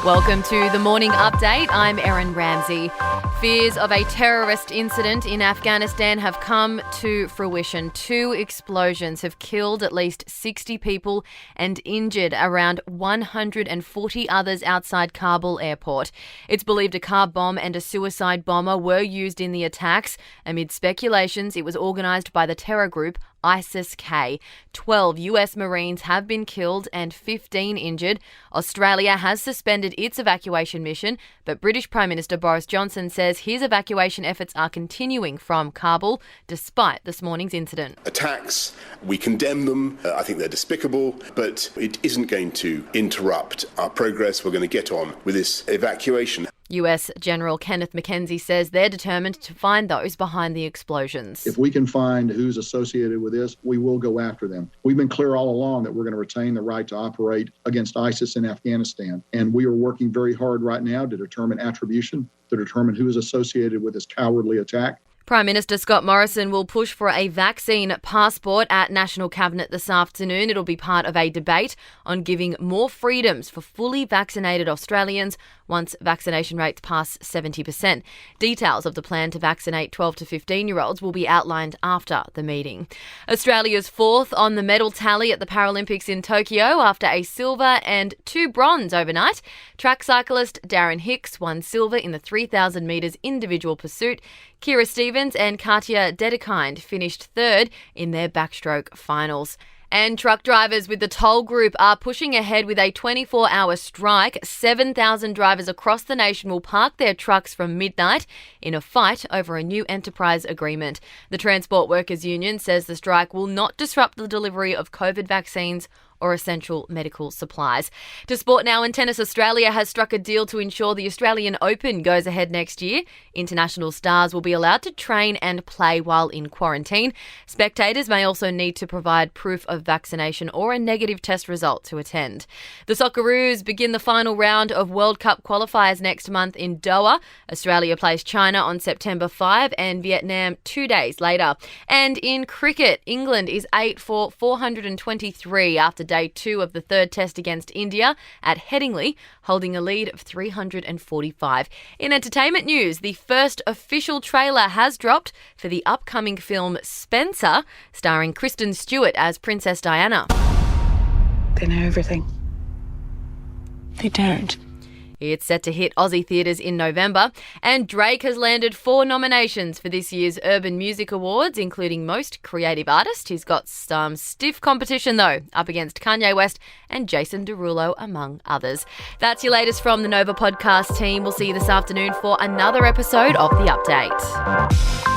Welcome to the Morning Update. I'm Erin Ramsey. Fears of a terrorist incident in Afghanistan have come to fruition. 2 explosions have killed at least 60 people and injured around 140 others outside Kabul Airport. It's believed a car bomb and a suicide bomber were used in the attacks. Amid speculations, it was organised by the terror group ISIS-K. 12 US Marines have been killed and 15 injured. Australia has suspended its evacuation mission, but British Prime Minister Boris Johnson says his evacuation efforts are continuing from Kabul despite this morning's incident. Attacks, we condemn them. I think they're despicable, but it isn't going to interrupt our progress. We're going to get on with this evacuation. US General Kenneth McKenzie says they're determined to find those behind the explosions. If we can find who's associated with this, we will go after them. We've been clear all along that we're going to retain the right to operate against ISIS in Afghanistan. And we are working very hard right now to determine attribution, to determine who is associated with this cowardly attack. Prime Minister Scott Morrison will push for a vaccine passport at National Cabinet this afternoon. It'll be part of a debate on giving more freedoms for fully vaccinated Australians once vaccination rates pass 70%. Details of the plan to vaccinate 12 to 15-year-olds will be outlined after the meeting. Australia's 4th on the medal tally at the Paralympics in Tokyo after a silver and 2 bronze overnight. Track cyclist Darren Hicks won silver in the 3,000 metres individual pursuit. Kira Stevens and Katja Dedekind finished 3rd in their backstroke finals. And truck drivers with the toll group are pushing ahead with a 24-hour strike. 7,000 drivers across the nation will park their trucks from midnight in a fight over a new enterprise agreement. The Transport Workers Union says the strike will not disrupt the delivery of COVID vaccines or essential medical supplies. To sport now, and Tennis Australia has struck a deal to ensure the Australian Open goes ahead next year. International stars will be allowed to train and play while in quarantine. Spectators may also need to provide proof of vaccination or a negative test result to attend. The Socceroos begin the final round of World Cup qualifiers next month in Doha. Australia plays China on September 5 and Vietnam 2 days later. And in cricket, England is 8 for 423 after day 2 of the 3rd test against India at Headingley, holding a lead of 345. In entertainment news, the first official trailer has dropped for the upcoming film Spencer, starring Kristen Stewart as Princess Diana. They know everything. They don't. It's set to hit Aussie theatres in November, and Drake has landed 4 nominations for this year's Urban Music Awards, including Most Creative Artist. He's got some stiff competition, though, up against Kanye West and Jason Derulo, among others. That's your latest from the Nova podcast team. We'll see you this afternoon for another episode of The Update.